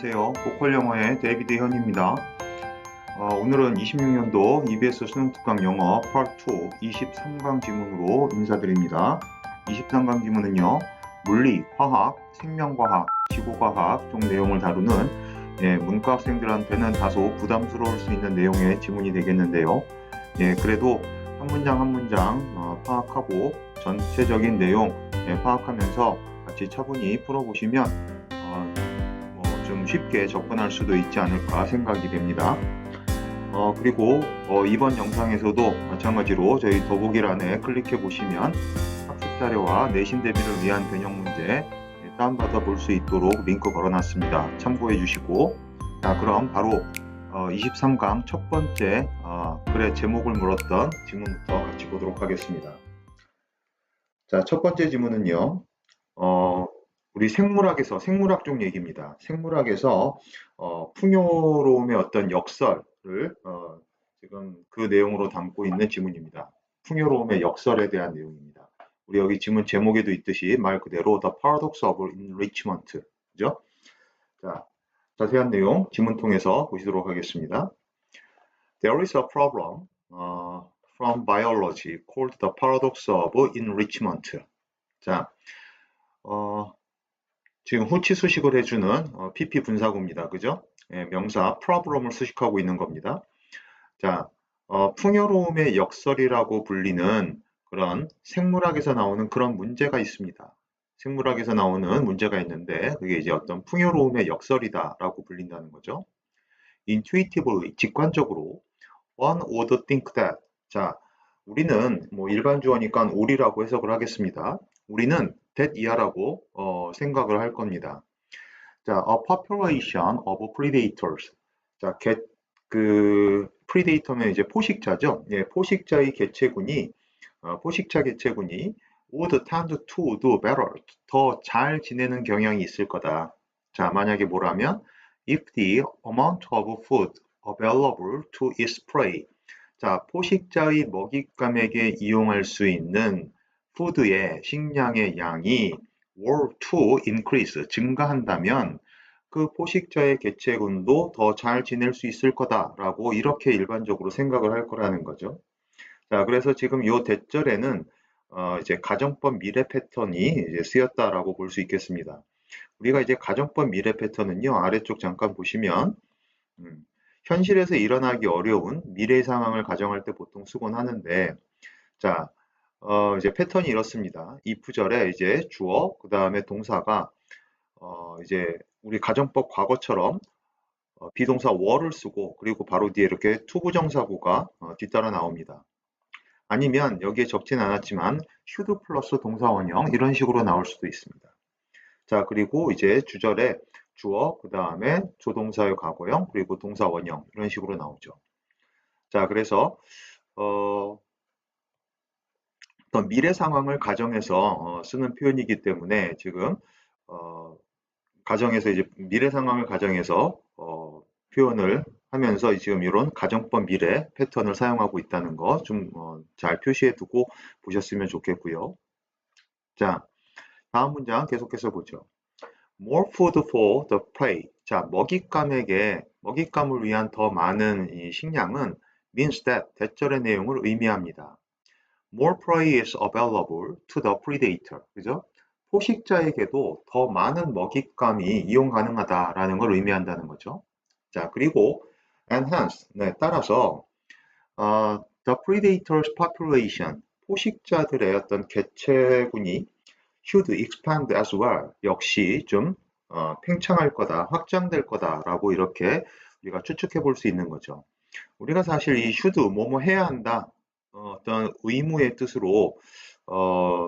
안녕하세요. 보컬 영어의 데이비드 현입니다. 오늘은 26년도 EBS 수능특강 영어 파트 2 23강 지문으로 인사드립니다. 23강 지문은요, 물리, 화학, 생명과학, 지구과학 쪽 내용을 다루는 문과 학생들한테는 다소 부담스러울 수 있는 내용의 지문이 되겠는데요. 그래도 한 문장 한 문장 파악하고 전체적인 내용 파악하면서 같이 차분히 풀어보시면 좀 쉽게 접근할 수도 있지 않을까 생각이 됩니다. 그리고 이번 영상에서도 마찬가지로 저희 더보기란에 클릭해 보시면 학습 자료와 내신 대비를 위한 변형 문제 다운받아 볼 수 있도록 링크 걸어놨습니다. 참고해 주시고, 자, 그럼 바로 23강 첫 번째 글의 제목을 물었던 지문부터 같이 보도록 하겠습니다. 자, 첫 번째 지문은요. 우리 생물학 쪽 얘기입니다. 생물학에서 풍요로움의 어떤 역설을 지금 그 내용으로 담고 있는 지문입니다. 풍요로움의 역설에 대한 내용입니다. 우리 여기 지문 제목에도 있듯이 말 그대로 The Paradox of Enrichment, 그죠? 자, 자세한 내용 지문 통해서 보시도록 하겠습니다. There is a problem from biology called the paradox of enrichment. 자, 지금 후치 수식을 해주는 PP 분사구입니다. 그죠? 명사 problem을 수식하고 있는 겁니다. 자, 풍요로움의 역설이라고 불리는 그런 생물학에서 나오는 그런 문제가 있습니다. 생물학에서 나오는 문제가 있는데 그게 이제 어떤 풍요로움의 역설이다라고 불린다는 거죠. Intuitively, 직관적으로 one would think that. 자, 우리는 뭐 일반 주어니까 올이라고 해석을 하겠습니다. 우리는 that 이하라고 생각을 할 겁니다. 자, a population of predators. 자, predator면 이제 포식자죠. 포식자의 개체군이 포식자 개체군이 would tend to do better. 더 잘 지내는 경향이 있을 거다. 자, 만약에 뭐라면 if the amount of food available to its prey. 자, 포식자의 먹잇감에게 이용할 수 있는 푸드의 식량의 양이 were to increase, 증가한다면 그 포식자의 개체군도 더 잘 지낼 수 있을 거다라고 이렇게 일반적으로 생각을 할 거라는 거죠. 자, 그래서 지금 요 대절에는 이제 가정법 미래 패턴이 이제 쓰였다라고 볼 수 있겠습니다. 우리가 이제 가정법 미래 패턴은요, 아래쪽 잠깐 보시면 현실에서 일어나기 어려운 미래 상황을 가정할 때 보통 쓰곤 하는데, 자, 이제 패턴이 이렇습니다. if 절에 이제 주어, 그 다음에 동사가, 이제 우리 가정법 과거처럼 비동사 were를 쓰고, 그리고 바로 뒤에 이렇게 투부정사구가 뒤따라 나옵니다. 아니면 여기에 적진 않았지만, should 플러스 동사 원형, 이런 식으로 나올 수도 있습니다. 자, 그리고 이제 주절에 주어, 그 다음에 조동사의 과거형, 그리고 동사 원형, 이런 식으로 나오죠. 자, 그래서 어떤 미래 상황을 가정해서 쓰는 표현이기 때문에 지금 가정에서 이제 미래 상황을 가정해서 표현을 하면서 지금 이런 가정법 미래 패턴을 사용하고 있다는 거 좀 잘 표시해 두고 보셨으면 좋겠고요. 자, 다음 문장 계속해서 보죠. More food for the prey. 자, 먹잇감을 위한 더 많은 이 식량은 means that 대절의 내용을 의미합니다. More prey is available to the predator. 그죠? 포식자에게도 더 많은 먹잇감이 이용 가능하다라는 걸 의미한다는 거죠. 자, 그리고 and hence, 따라서 the predator's population, 포식자들의 어떤 개체군이 should expand as well. 역시 좀 팽창할 거다, 확장될 거다라고 이렇게 우리가 추측해 볼 수 있는 거죠. 우리가 사실 이 should 뭐뭐 해야 한다, 어떤 의무의 뜻으로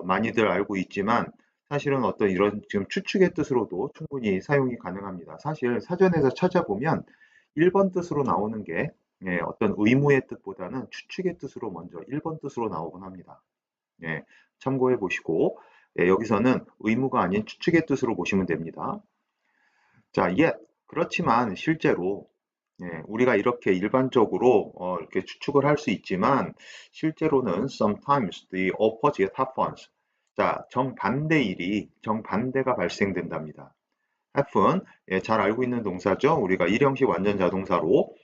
많이들 알고 있지만 사실은 어떤 이런 지금 추측의 뜻으로도 충분히 사용이 가능합니다. 사실 사전에서 찾아보면 1번 뜻으로 나오는 게 어떤 의무의 뜻보다는 추측의 뜻으로 먼저 1번 뜻으로 나오곤 합니다. 참고해 보시고 여기서는 의무가 아닌 추측의 뜻으로 보시면 됩니다. 자, 그렇지만 실제로 우리가 이렇게 일반적으로 이렇게 추측을 할 수 있지만 실제로는 sometimes the opposite happens. 자, 정반대가 발생된답니다. have는 예, 잘 알고 있는 동사죠. 우리가 일형식 완전 자동사로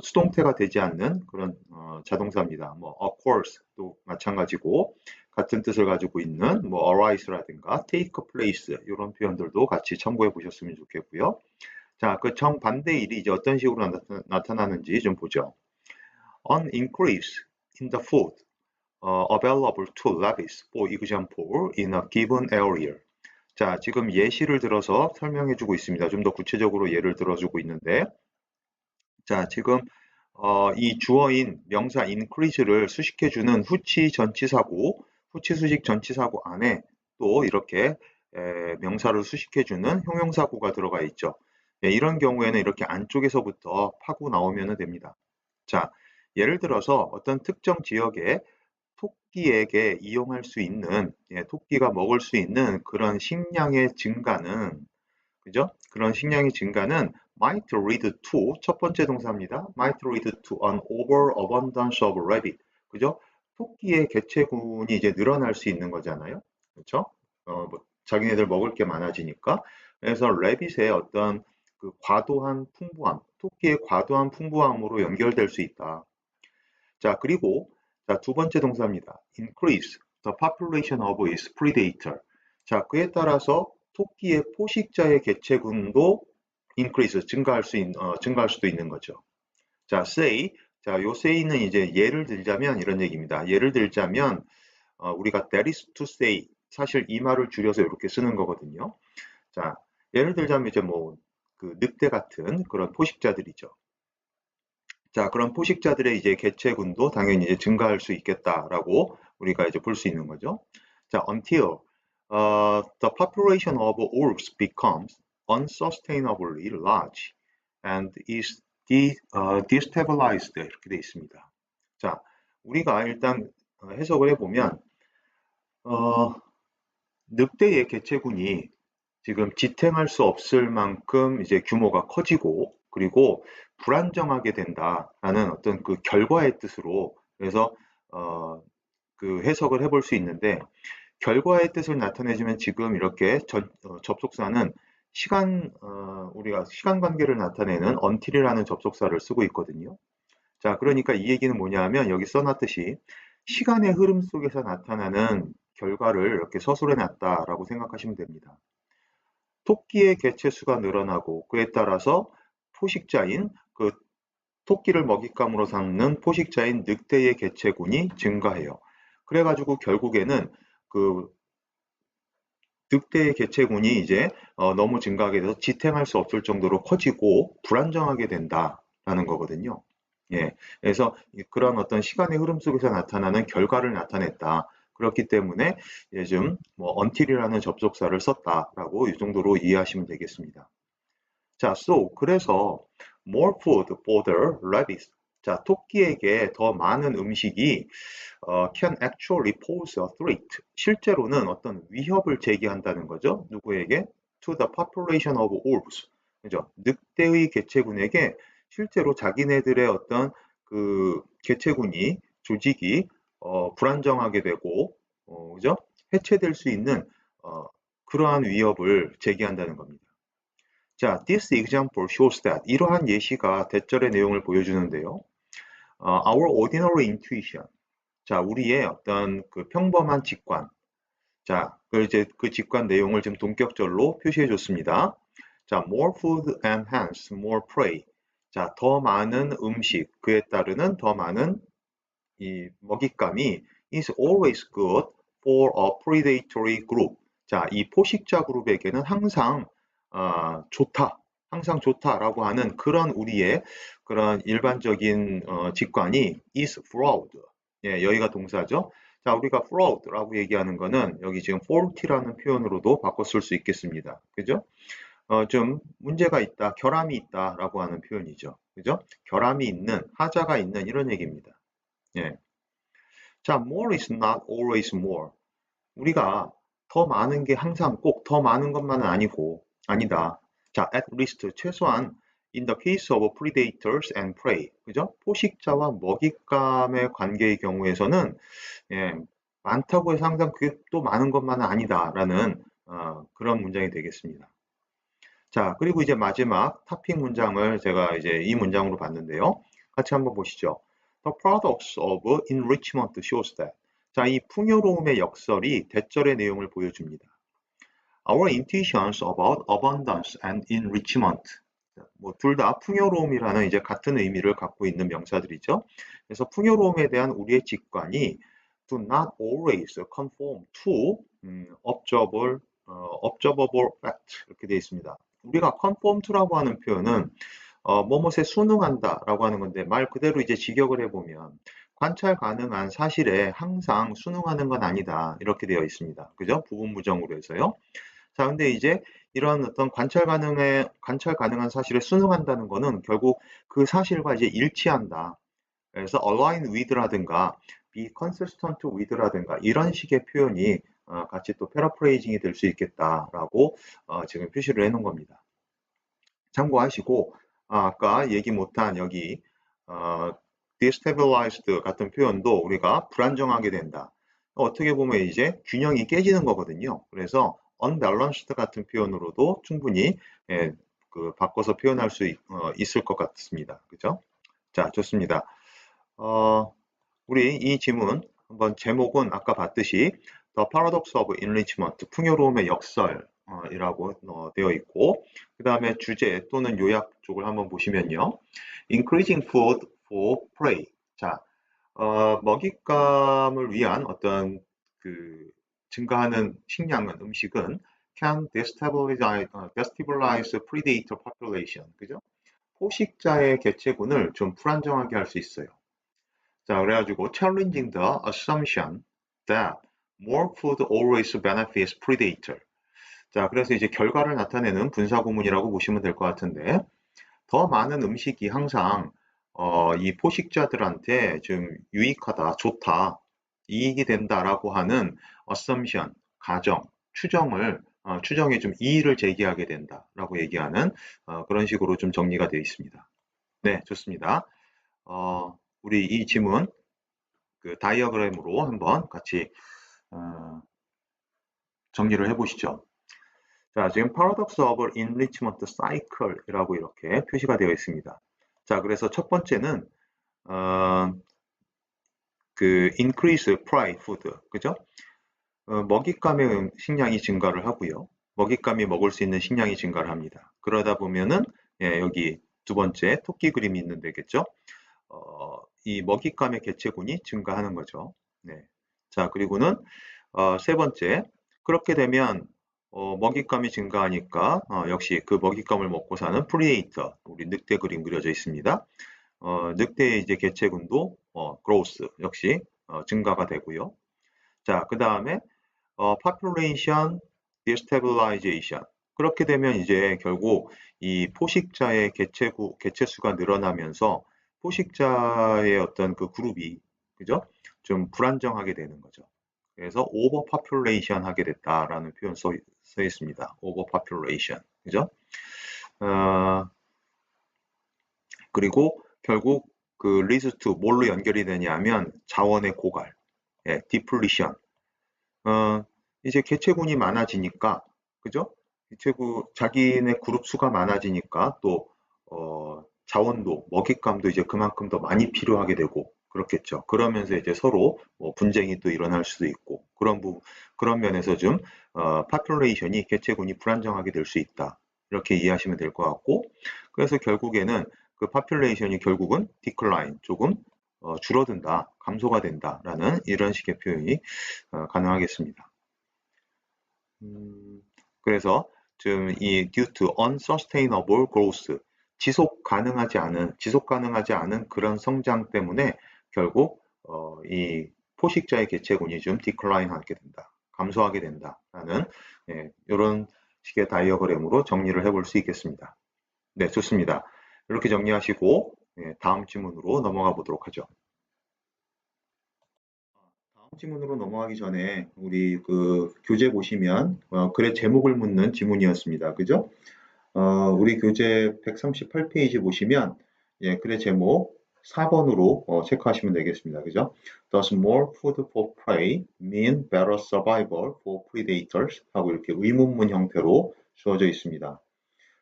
수동태가 되지 않는 그런 자동사입니다. 뭐 of course도 마찬가지고 같은 뜻을 가지고 있는 뭐 arise라든가 take place 이런 표현들도 같이 참고해 보셨으면 좋겠고요. 자, 그 정반대 일이 이제 어떤 식으로 나타나는지 좀 보죠. An increase in the food available to levies, for example, in a given area. 자, 지금 예시를 들어서 설명해 주고 있습니다. 좀 더 구체적으로 예를 들어주고 있는데, 자, 지금 이 주어인 명사 increase를 수식해주는 후치 전치사고, 후치 수식 전치사고 안에 또 이렇게 명사를 수식해주는 형용사구가 들어가 있죠. 예, 이런 경우에는 이렇게 안쪽에서부터 파고 나오면 됩니다. 자, 예를 들어서 어떤 특정 지역에 토끼에게 이용할 수 있는, 예, 토끼가 먹을 수 있는 그런 식량의 증가는, 그죠? 그런 식량의 증가는 might lead to 첫 번째 동사입니다. might lead to an overabundance of rabbit. 그죠? 토끼의 개체군이 이제 늘어날 수 있는 거잖아요. 그렇죠? 뭐 자기네들 먹을 게 많아지니까. 그래서 rabbit의 어떤 그 과도한 풍부함, 토끼의 과도한 풍부함으로 연결될 수 있다. 자, 그리고 자, 두 번째 동사입니다. increase the population of its predator. 자, 그에 따라서 토끼의 포식자의 개체군도 increase, 증가할 수도 있는 거죠. 자, say. 자, 요 say는 이제 예를 들자면 이런 얘기입니다. 예를 들자면 우리가 that is to say, 사실 이 말을 줄여서 이렇게 쓰는 거거든요. 자, 예를 들자면 이제 뭐 그 늑대 같은 그런 포식자들이죠. 자, 그런 포식자들의 이제 개체군도 당연히 이제 증가할 수 있겠다라고 우리가 이제 볼 수 있는 거죠. 자, until the population of wolves becomes unsustainably large and is destabilized 이렇게 돼 있습니다. 자, 우리가 일단 해석을 해보면 어, 늑대의 개체군이 지금 지탱할 수 없을 만큼 이제 규모가 커지고 그리고 불안정하게 된다라는 어떤 그 결과의 뜻으로 그래서 그 해석을 해볼 수 있는데 결과의 뜻을 나타내주면 지금 이렇게 접속사는 우리가 시간 관계를 나타내는 until이라는 접속사를 쓰고 있거든요. 자, 그러니까 이 얘기는 뭐냐 하면 여기 써놨듯이 시간의 흐름 속에서 나타나는 결과를 이렇게 서술해 놨다라고 생각하시면 됩니다. 토끼의 개체수가 늘어나고 그에 따라서 포식자인 그 토끼를 먹잇감으로 삼는 포식자인 늑대의 개체군이 증가해요. 그래가지고 결국에는 그 늑대의 개체군이 이제 너무 증가하게 돼서 지탱할 수 없을 정도로 커지고 불안정하게 된다라는 거거든요. 예, 그래서 그런 어떤 시간의 흐름 속에서 나타나는 결과를 나타냈다. 그렇기 때문에 요즘 뭐 until이라는 접속사를 썼다라고 이 정도로 이해하시면 되겠습니다. 자, 그래서 more food for the rabbits. 자, 토끼에게 더 많은 음식이 can actually pose a threat. 실제로는 어떤 위협을 제기한다는 거죠. 누구에게? To the population of wolves. 그죠? 늑대의 개체군에게 실제로 자기네들의 어떤 그 개체군이 조직이 불안정하게 되고 그죠? 해체될 수 있는 그러한 위협을 제기한다는 겁니다. 자, this example shows that 이러한 예시가 대절의 내용을 보여주는데요. Our ordinary intuition. 자, 우리의 어떤 그 평범한 직관. 자, 이제 그 직관 내용을 좀 동격절로 표시해 줬습니다. 자, more food and hence more prey. 자, 더 많은 음식, 그에 따르는 더 많은 이 먹잇감이 is always good for a predatory group. 자, 이 포식자 그룹에게는 항상 좋다, 항상 좋다라고 하는 그런 우리의 그런 일반적인 직관이 is fraud. 예, 여기가 동사죠. 자, 우리가 fraud라고 얘기하는 거는 여기 지금 faulty라는 표현으로도 바꿔 쓸 수 있겠습니다. 그죠? 좀 문제가 있다, 결함이 있다라고 하는 표현이죠. 그죠? 결함이 있는, 하자가 있는 이런 얘기입니다. 예. 자, more is not always more. 우리가 더 많은 게 항상 꼭 더 많은 것만은 아니다. 자, at least 최소한 in the case of predators and prey. 그죠? 포식자와 먹잇감의 관계의 경우에서는 예, 많다고 해서 항상 그게 또 많은 것만은 아니다라는 그런 문장이 되겠습니다. 자, 그리고 이제 마지막 타핑 문장을 제가 이제 이 문장으로 봤는데요. 같이 한번 보시죠. The paradox of enrichment shows that. 자, 이 풍요로움의 역설이 대절의 내용을 보여줍니다. Our intuitions about abundance and enrichment. 뭐 둘 다 풍요로움이라는 이제 같은 의미를 갖고 있는 명사들이죠. 그래서 풍요로움에 대한 우리의 직관이 do not always conform to observable fact 이렇게 되어 있습니다. 우리가 conform to라고 하는 표현은 뭐뭇에 순응한다라고 하는 건데 말 그대로 이제 직역을 해보면 관찰 가능한 사실에 항상 순응하는 건 아니다 이렇게 되어 있습니다. 그죠? 부분 부정으로 해서요. 자, 근데 이제 이런 어떤 관찰 가능한 사실에 순응한다는 거는 결국 그 사실과 이제 일치한다. 그래서 align with라든가 be consistent with라든가 이런 식의 표현이 같이 또 패러프레이징이 될 수 있겠다라고 지금 표시를 해 놓은 겁니다. 참고하시고 아까 얘기 못한 여기 destabilized 같은 표현도 우리가 불안정하게 된다. 어떻게 보면 이제 균형이 깨지는 거거든요. 그래서 unbalanced 같은 표현으로도 충분히 바꿔서 표현할 수 있을 것 같습니다. 그죠? 자, 좋습니다. 우리 이 지문 한번 제목은 아까 봤듯이 The Paradox of Enrichment, 풍요로움의 역설 이라고 되어 있고 그 다음에 주제 또는 요약 쪽을 한번 보시면요. Increasing food for prey. 자, 먹잇감을 위한 어떤 그 증가하는 식량은 음식은 can destabilize predator population. 그죠? 포식자의 개체군을 좀 불안정하게 할 수 있어요. 자, 그래가지고 challenging the assumption that more food always benefits predator. 자, 그래서 이제 결과를 나타내는 분사구문이라고 보시면 될 것 같은데 더 많은 음식이 항상 이 포식자들한테 좀 유익하다, 좋다, 이익이 된다라고 하는 assumption, 가정, 추정에 좀 이의를 제기하게 된다라고 얘기하는 그런 식으로 좀 정리가 되어 있습니다. 네, 좋습니다. 우리 이 지문 그 다이어그램으로 한번 같이 정리를 해보시죠. 자, 지금 paradox of enrichment cycle이라고 이렇게 표시가 되어 있습니다. 자, 그래서 첫 번째는 그 increase price food, 그죠? 먹잇감의 식량이 증가를 하고요. 먹잇감이 먹을 수 있는 식량이 증가를 합니다. 그러다 보면은 여기 두 번째 토끼 그림이 있는 데겠죠? 이 먹잇감의 개체군이 증가하는 거죠. 네. 자, 그리고는 세 번째, 그렇게 되면 먹잇감이 증가하니까 역시 그 먹잇감을 먹고 사는 프리데이터, 우리 늑대 그림 그려져 있습니다. 늑대의 이제 개체군도 growth 역시 증가가 되고요. 자, 그 다음에 population destabilization. 그렇게 되면 이제 결국 이 포식자의 개체수가 늘어나면서 포식자의 어떤 그 그룹이 그죠? 좀 불안정하게 되는 거죠. 그래서 overpopulation 하게 됐다라는 표현 써 있습니다. overpopulation. 그죠? 그리고 결국 그 leads to 뭘로 연결이 되냐면 자원의 고갈, depletion. 이제 개체군이 많아지니까, 그죠? 자기네 그룹 수가 많아지니까 또, 자원도, 먹잇감도 이제 그만큼 더 많이 필요하게 되고, 그렇겠죠. 그러면서 이제 서로 뭐 분쟁이 또 일어날 수도 있고, 그런 면에서 좀, population이 개체군이 불안정하게 될 수 있다. 이렇게 이해하시면 될 것 같고, 그래서 결국에는 그 population이 결국은 decline, 조금 줄어든다, 감소가 된다라는 이런 식의 표현이 가능하겠습니다. 그래서 지금 이 due to unsustainable growth, 지속 가능하지 않은 그런 성장 때문에 결국 이 포식자의 개체군이 좀 decline 하게 된다, 감소하게 된다라는 이런 식의 다이어그램으로 정리를 해볼 수 있겠습니다. 네, 좋습니다. 이렇게 정리하시고 다음 지문으로 넘어가 보도록 하죠. 다음 지문으로 넘어가기 전에 우리 그 교재 보시면 글의 제목을 묻는 지문이었습니다. 그죠? 우리 교재 138페이지 보시면 글의 제목 4번으로 체크하시면 되겠습니다. 그죠? Does more food for prey mean better survival for predators? 하고 이렇게 의문문 형태로 주어져 있습니다.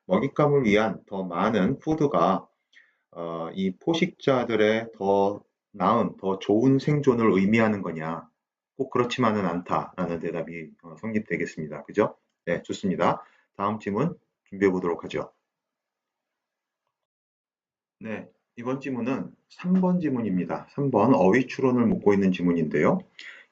먹잇감을 위한 더 많은 푸드가 이 포식자들의 더 나은, 더 좋은 생존을 의미하는 거냐? 꼭 그렇지만은 않다라는 대답이 성립되겠습니다. 그죠? 네, 좋습니다. 다음 질문 준비해 보도록 하죠. 네, 이번 지문은 3번 지문입니다. 3번 어휘 추론을 묻고 있는 지문인데요.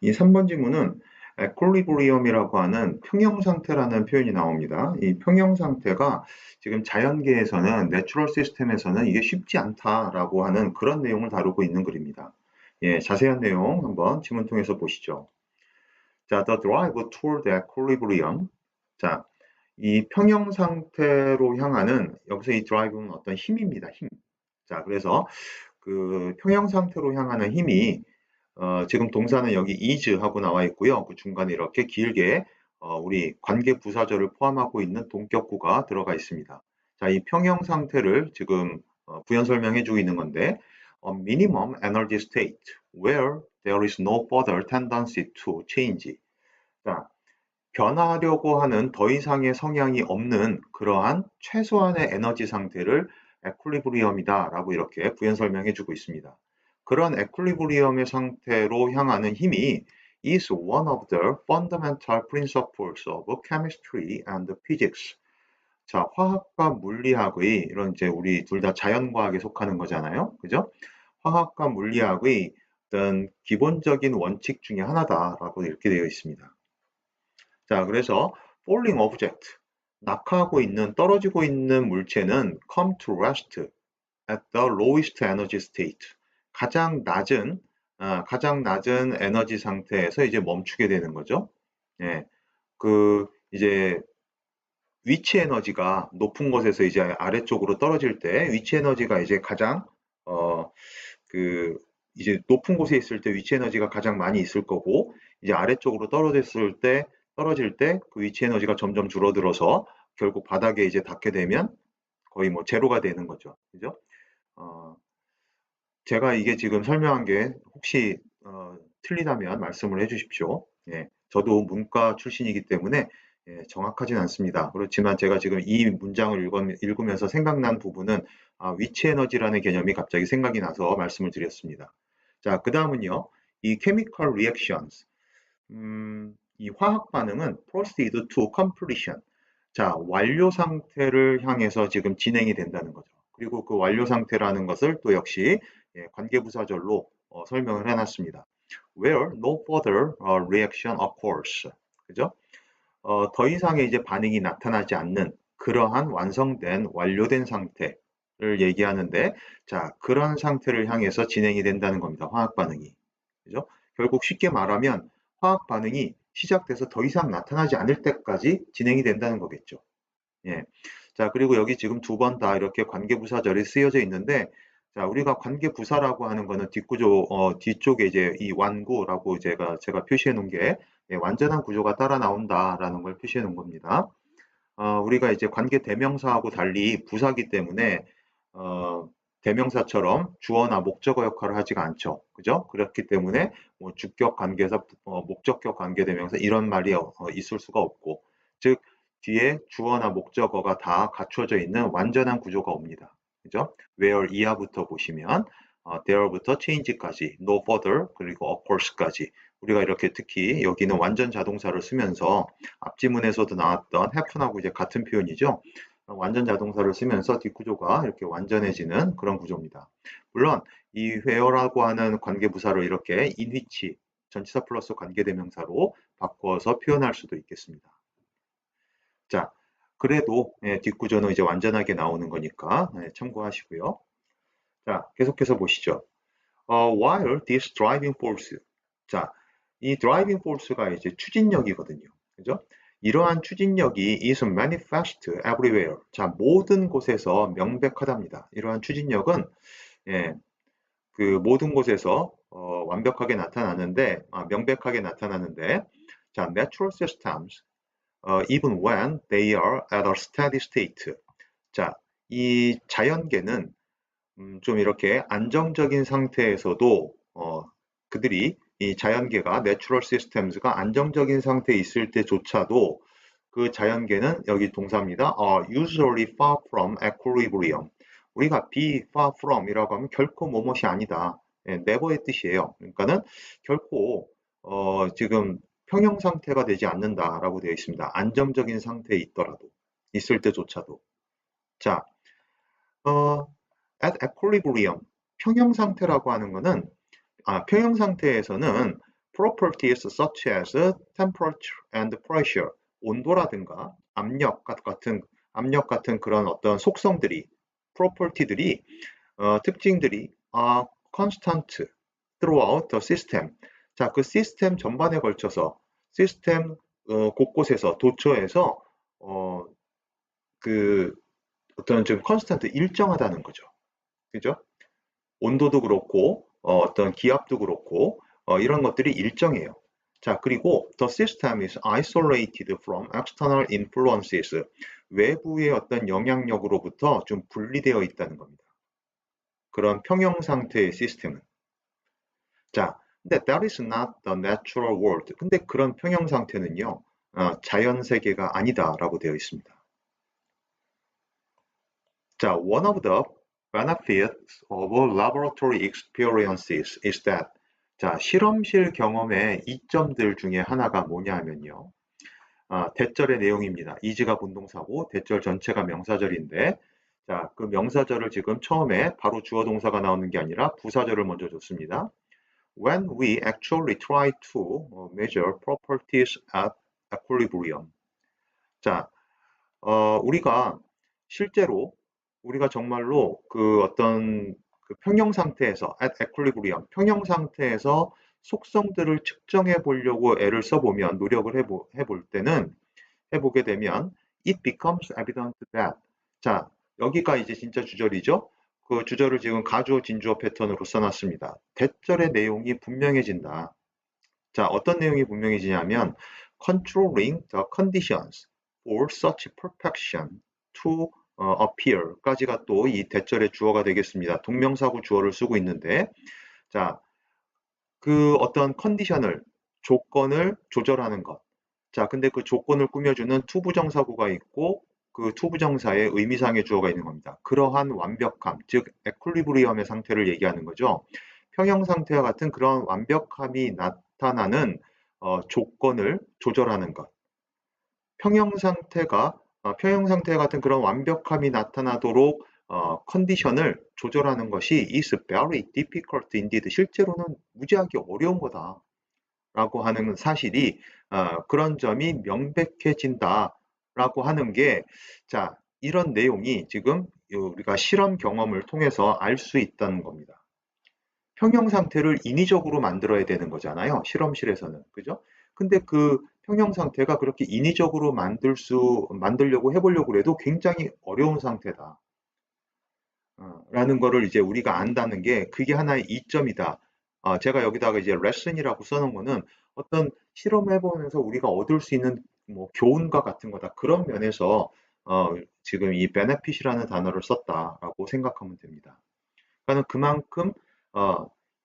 이 3번 지문은 에퀄리브리엄이라고 하는 평형 상태라는 표현이 나옵니다. 이 평형 상태가 지금 자연계에서는 내추럴 시스템에서는 이게 쉽지 않다라고 하는 그런 내용을 다루고 있는 글입니다. 예, 자세한 내용 한번 지문 통해서 보시죠. 자, the drive toward equilibrium. 자, 이 평형 상태로 향하는 여기서 이 drive는 어떤 힘입니다. 힘. 자, 그래서 그 평형 상태로 향하는 힘이 지금 동사는 여기 is 하고 나와 있고요. 그 중간에 이렇게 길게 우리 관계 부사절을 포함하고 있는 동격구가 들어가 있습니다. 자, 이 평형 상태를 지금 부연 설명해 주고 있는 건데 a minimum energy state where there is no further tendency to change. 자, 변하려고 하는 더 이상의 성향이 없는 그러한 최소한의 에너지 상태를 에퀄리브리엄이다라고 이렇게 부연 설명해 주고 있습니다. 그런 에퀄리브리엄의 상태로 향하는 힘이 is one of the fundamental principles of chemistry and physics. 자, 화학과 물리학의 이런 이제 우리 둘 다 자연과학에 속하는 거잖아요. 그죠? 화학과 물리학의 어떤 기본적인 원칙 중에 하나다라고 이렇게 되어 있습니다. 자, 그래서 falling object, 낙하하고 있는, 떨어지고 있는 물체는 come to rest at the lowest energy state. 가장 낮은 에너지 상태에서 이제 멈추게 되는 거죠. 예, 이제 위치 에너지가 높은 곳에서 이제 아래쪽으로 떨어질 때 위치 에너지가 이제 가장 어, 그 이제 높은 곳에 있을 때 위치 에너지가 가장 많이 있을 거고 이제 아래쪽으로 떨어질 때 그 위치 에너지가 점점 줄어들어서 결국 바닥에 이제 닿게 되면 거의 뭐 제로가 되는 거죠. 그죠? 어, 제가 이게 지금 설명한 게 혹시 틀리다면 말씀을 해주십시오. 예, 저도 문과 출신이기 때문에 예, 정확하진 않습니다. 그렇지만 제가 지금 이 문장을 읽으면서 생각난 부분은 위치 에너지라는 개념이 갑자기 생각이 나서 말씀을 드렸습니다. 자, 그 다음은요. 이 chemical reactions, 이 화학 반응은 proceed to completion. 자, 완료 상태를 향해서 지금 진행이 된다는 거죠. 그리고 그 완료 상태라는 것을 또 역시 예, 관계부사절로 설명을 해놨습니다. Where no further reaction occurs. 그죠? 더 이상의 이제 반응이 나타나지 않는 그러한 완성된 완료된 상태를 얘기하는데 자, 그런 상태를 향해서 진행이 된다는 겁니다. 화학 반응이. 그죠? 결국 쉽게 말하면 화학 반응이 시작돼서 더 이상 나타나지 않을 때까지 진행이 된다는 거겠죠. 예. 자, 그리고 여기 지금 두 번 다 이렇게 관계부사절이 쓰여져 있는데, 자, 우리가 관계부사라고 하는 거는 뒤쪽에 이제 이 완구라고 제가 표시해 놓은 게 예, 완전한 구조가 따라 나온다라는 걸 표시해 놓은 겁니다. 우리가 이제 관계 대명사하고 달리 부사기 때문에 어, 대명사처럼 주어나 목적어 역할을 하지가 않죠. 그죠? 그렇기 때문에 뭐 주격 관계사, 목적격 관계 대명사 이런 말이 있을 수가 없고, 즉 뒤에 주어나 목적어가 다 갖춰져 있는 완전한 구조가 옵니다. 그죠? where 이하부터 보시면 there부터 change까지, no further 그리고 of course까지 우리가 이렇게 특히 여기는 완전 자동사를 쓰면서 앞지문에서도 나왔던 happen하고 이제 같은 표현이죠. 완전 자동사를 쓰면서 뒷구조가 이렇게 완전해지는 그런 구조입니다. 물론 이 where라고 하는 관계부사를 이렇게 in which 전치사 플러스 관계대명사로 바꿔서 표현할 수도 있겠습니다. 자, 그래도 예, 뒷구조는 이제 완전하게 나오는 거니까 예, 참고하시고요. 자, 계속해서 보시죠. while this driving force. 자, 이 driving force가 이제 추진력이거든요. 그죠? 이러한 추진력이 is manifest everywhere. 자, 모든 곳에서 명백하답니다. 이러한 추진력은 예, 그 모든 곳에서 완벽하게 나타나는데, 명백하게 나타나는데, 자, natural systems, even when they are at a steady state. 자, 이 자연계는 좀 이렇게 안정적인 상태에서도 그들이 이 자연계가 내추럴 시스템즈가 안정적인 상태에 있을 때조차도 그 자연계는 여기 동사입니다. usually far from equilibrium. 우리가 be far from 이라고 하면 결코 뭐뭇이 아니다. 예, never의 뜻이에요. 그러니까는 결코 지금 평형 상태가 되지 않는다라고 되어 있습니다. 안정적인 상태에 있더라도, 있을 때조차도. 자, 어, at equilibrium, 평형 상태라고 하는 것은 평형 상태에서는 properties such as temperature and pressure, 온도라든가 압력 같은 그런 어떤 속성들이, property들이, 특징들이 constant throughout the system. 자, 그 시스템 전반에 걸쳐서 시스템 곳곳에서 도처에서 그 어떤 좀 컨스턴트 일정하다는 거죠. 그죠? 온도도 그렇고 어떤 기압도 그렇고 이런 것들이 일정해요. 자, 그리고 the system is isolated from external influences. 외부의 어떤 영향력으로부터 좀 분리되어 있다는 겁니다. 그런 평형 상태의 시스템은. 자, 근데 that is not the natural world. 근데 그런 평형 상태는요, 자연 세계가 아니다라고 되어 있습니다. 자, one of the benefits of laboratory experiences is that, 자, 실험실 경험의 이점들 중에 하나가 뭐냐면요. 대절의 내용입니다. is가 분동사고 대절 전체가 명사절인데, 자, 그 명사절을 지금 처음에 바로 주어 동사가 나오는 게 아니라 부사절을 먼저 줬습니다. When we actually try to measure properties at equilibrium. 자, 우리가 실제로 우리가 정말로 그 어떤 그 평형 상태에서 at equilibrium, 평형 상태에서 속성들을 측정해 보려고 애를 써보면 노력을 해볼 때는 해보게 되면 it becomes evident that, 자, 여기가 이제 진짜 주절이죠. 그 주절을 지금 가주어 진주어 패턴으로 써놨습니다. 대절의 내용이 분명해진다. 자, 어떤 내용이 분명해지냐면 controlling the conditions for such perfection to appear 까지가 또 이 대절의 주어가 되겠습니다. 동명사구 주어를 쓰고 있는데, 자, 그 어떤 컨디션을, 조건을 조절하는 것. 자, 근데 그 조건을 꾸며주는 투부정사구가 있고 그 투부정사의 의미상의 주어가 있는 겁니다. 그러한 완벽함, 즉 에퀄리브리엄의 상태를 얘기하는 거죠. 평형 상태와 같은 그런 완벽함이 나타나는 조건을 조절하는 것. 평형 상태 같은 그런 완벽함이 나타나도록 컨디션을 조절하는 것이 is very difficult indeed. 실제로는 무지하게 어려운 거다라고 하는 사실이 그런 점이 명백해진다라고 하는 게, 자, 이런 내용이 지금 우리가 실험 경험을 통해서 알 수 있다는 겁니다. 평형 상태를 인위적으로 만들어야 되는 거잖아요. 실험실에서는. 그죠? 근데 그 평형 상태가 그렇게 인위적으로 만들려고 해보려고 해도 굉장히 어려운 상태다. 라는 거를 이제 우리가 안다는 게 그게 하나의 이점이다. 제가 여기다가 이제 레슨이라고 써놓은 거는 어떤 실험해보면서 우리가 얻을 수 있는 뭐 교훈과 같은 거다. 그런 면에서 지금 이 benefit이라는 단어를 썼다라고 생각하면 됩니다. 그러니까 그만큼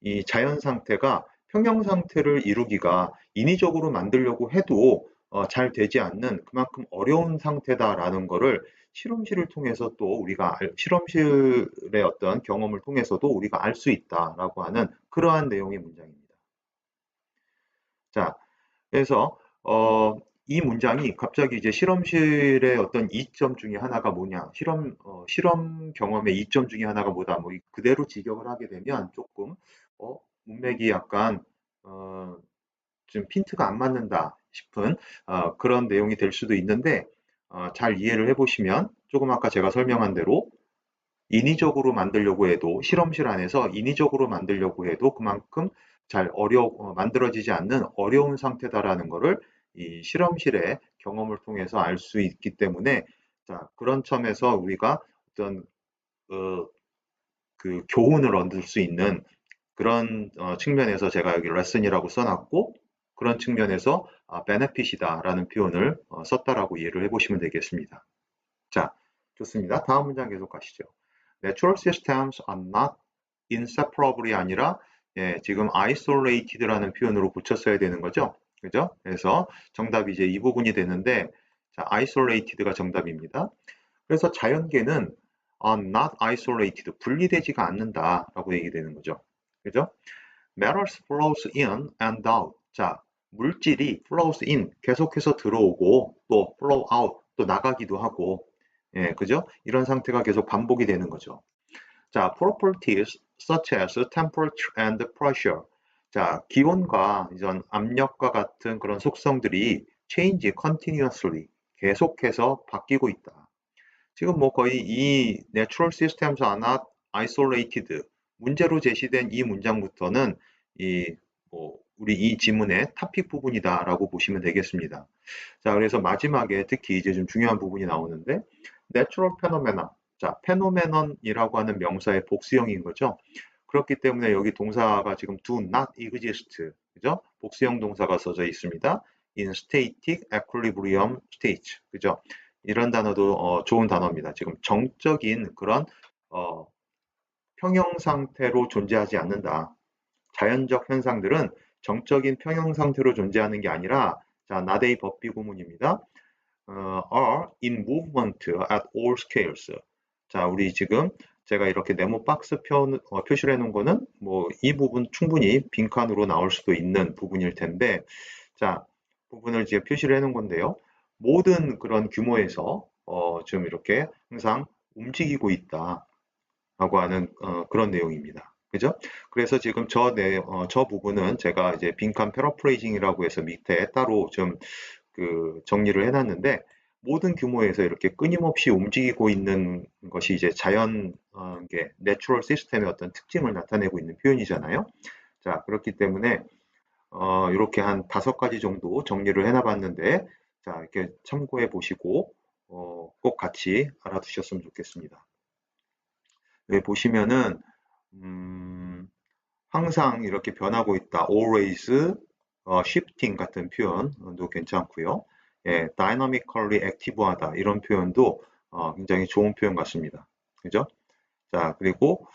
이 자연 상태가 평형 상태를 이루기가 인위적으로 만들려고 해도 잘 되지 않는 그만큼 어려운 상태다라는 거를 실험실을 통해서 또 우리가 실험실의 어떤 경험을 통해서도 우리가 알 수 있다라고 하는 그러한 내용의 문장입니다. 자, 그래서 이 문장이 갑자기 이제 실험실의 어떤 이점 중에 하나가 뭐냐, 실험 경험의 이점 중에 하나가 뭐다, 뭐 그대로 직역을 하게 되면 조금 문맥이 약간 좀 핀트가 안 맞는다 싶은 그런 내용이 될 수도 있는데, 잘 이해를 해보시면 조금 아까 제가 설명한 대로 인위적으로 만들려고 해도 실험실 안에서 인위적으로 만들려고 해도 그만큼 잘 만들어지지 않는 어려운 상태다라는 거를 이 실험실의 경험을 통해서 알 수 있기 때문에, 자, 그런 점에서 우리가 어떤 그 교훈을 얻을 수 있는 그런 측면에서 제가 여기 레슨이라고 써놨고, 그런 측면에서 benefit이다라는 표현을 썼다라고 이해를 해보시면 되겠습니다. 자, 좋습니다. 다음 문장 계속 가시죠. Natural systems are not inseparable이 아니라 지금 isolated라는 표현으로 붙였어야 되는 거죠. 그죠? 그래서 정답이 이제 이 부분이 되는데, 자, isolated가 정답입니다. 그래서 자연계는 not isolated, 분리되지가 않는다라고 얘기되는 거죠. 그죠? Matters flows in and out. 자, 물질이 flows in, 계속해서 들어오고 또 flow out, 또 나가기도 하고, 예, 그죠? 이런 상태가 계속 반복이 되는 거죠. 자, properties such as temperature and pressure. 자, 기온과 이전 압력과 같은 그런 속성들이 change continuously, 계속해서 바뀌고 있다. 지금 뭐 거의 이 natural systems are not isolated 문제로 제시된 이 문장부터는 우리 이 지문의 토픽 부분이다라고 보시면 되겠습니다. 자, 그래서 마지막에 특히 이제 좀 중요한 부분이 나오는데 natural phenomena. 자, phenomenon이라고 하는 명사의 복수형인 거죠. 그렇기 때문에 여기 동사가 지금 do not exist. 그죠? 복수형 동사가 써져 있습니다. in static equilibrium state. 그죠? 이런 단어도 좋은 단어입니다. 지금 정적인 그런 평형 상태로 존재하지 않는다. 자연적 현상들은 정적인 평형 상태로 존재하는 게 아니라 자, 나데이 법비 구문입니다. are in movement at all scales. 자, 우리 지금 제가 이렇게 네모 박스 표시를 해놓은 거는 뭐 이 부분 충분히 빈칸으로 나올 수도 있는 부분일 텐데 자, 부분을 이제 표시를 해놓은 건데요. 모든 그런 규모에서 지금 이렇게 항상 움직이고 있다라고 하는 그런 내용입니다. 그죠? 그래서 지금 저 부분은 제가 이제 빈칸 패러프레이징이라고 해서 밑에 따로 좀 정리를 해놨는데 모든 규모에서 이렇게 끊임없이 움직이고 있는 것이 이제 자연계, 내추럴 시스템의 어떤 특징을 나타내고 있는 표현이잖아요. 자, 그렇기 때문에 이렇게 한 5가지 정도 정리를 해놔봤는데 자, 이렇게 참고해 보시고 꼭 같이 알아두셨으면 좋겠습니다. 여기 보시면은 항상 이렇게 변하고 있다. always, shifting 같은 표현도 괜찮고요. 예, dynamically active하다 이런 표현도 굉장히 좋은 표현 같습니다. 그죠? 자, 그리고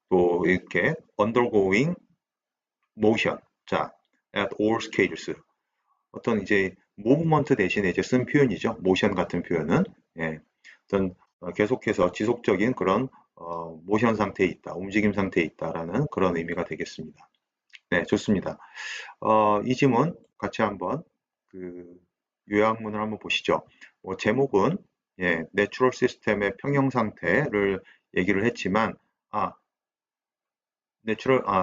또 이렇게 undergoing motion. 자, at all scales. 어떤 이제 무브먼트 대신에 이제 쓴 표현이죠. 모션 같은 표현은 예, 어떤 계속해서 지속적인 그런 모션 상태에 있다, 움직임 상태에 있다라는 그런 의미가 되겠습니다. 네, 좋습니다. 이 지문 같이 한번 요약문을 한번 보시죠. 제목은 예, 내추럴 시스템의 평형 상태를 얘기를 했지만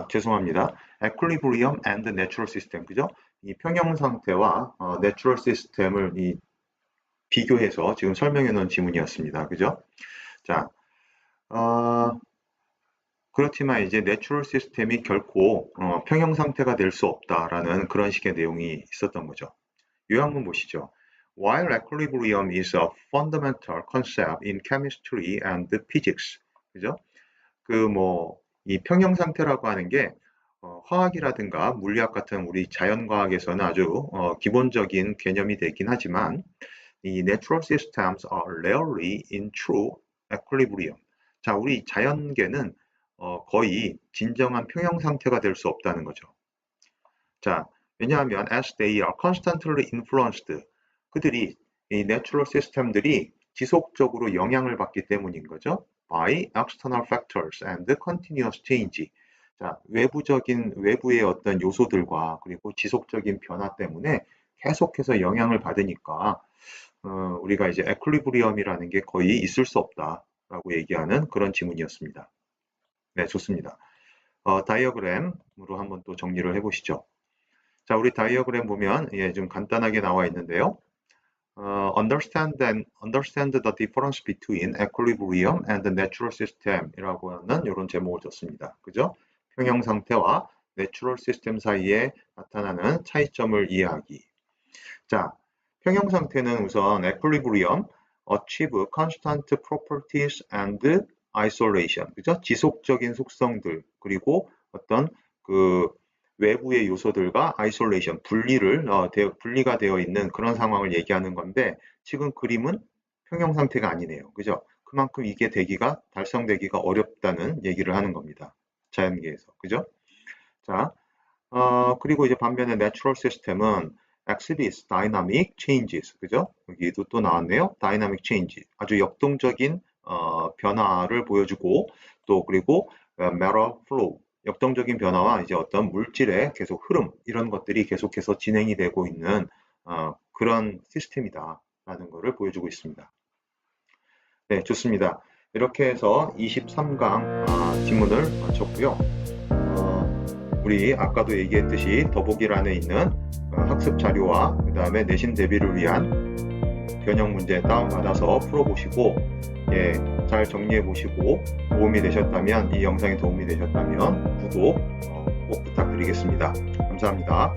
죄송합니다. equilibrium and natural system 그죠? 이 평형 상태와 내추럴 시스템을 비교해서 지금 설명해 놓은 지문이었습니다. 그죠? 자, 그렇지만 이제 내추럴 시스템이 결코 평형 상태가 될 수 없다라는 그런 식의 내용이 있었던 거죠. 요약문 보시죠. While equilibrium is a fundamental concept in chemistry and physics, 그죠? 이 평형 상태라고 하는 게 화학이라든가 물리학 같은 우리 자연과학에서는 아주 기본적인 개념이 되긴 하지만 이 natural systems are rarely in true equilibrium. 자, 우리 자연계는 거의 진정한 평형 상태가 될 수 없다는 거죠. 자, 왜냐하면 as they are constantly influenced, 그들이 이 natural system들이 지속적으로 영향을 받기 때문인 거죠. by external factors and continuous change. 자, 외부의 어떤 요소들과 그리고 지속적인 변화 때문에 계속해서 영향을 받으니까 우리가 이제 에퀄리브리엄이라는 게 거의 있을 수 없다라고 얘기하는 그런 지문이었습니다. 네, 좋습니다. 다이어그램으로 한번 또 정리를 해보시죠. 자, 우리 다이어그램 보면 예, 좀 간단하게 나와 있는데요. understand the difference between equilibrium and the natural system 이라고 하는 이런 제목을 줬습니다. 그죠? 평형 상태와 내추럴 시스템 사이에 나타나는 차이점을 이해하기. 자, 평형 상태는 우선 equilibrium, achieve constant properties and isolation. 그죠? 지속적인 속성들, 그리고 어떤 외부의 요소들과 isolation, 분리가 되어 있는 그런 상황을 얘기하는 건데, 지금 그림은 평형 상태가 아니네요. 그죠? 그만큼 이게 달성되기가 어렵다는 얘기를 하는 겁니다. 자연계에서. 그죠? 자, 그리고 이제 반면에 내추럴 시스템은 exhibits dynamic changes. 그죠? 여기도 또 나왔네요. dynamic change. 아주 역동적인 변화를 보여주고 또 그리고 matter flow. 역동적인 변화와 이제 어떤 물질의 계속 흐름 이런 것들이 계속해서 진행이 되고 있는 그런 시스템이다라는 것을 보여주고 있습니다. 네, 좋습니다. 이렇게 해서 23강 지문을 마쳤고요. 우리 아까도 얘기했듯이 더보기란에 있는 학습 자료와 그 다음에 내신 대비를 위한 변형 문제 다운받아서 풀어보시고 예, 잘 정리해 보시고 도움이 되셨다면 이 영상이 도움이 되셨다면 구독 꼭 부탁드리겠습니다. 감사합니다.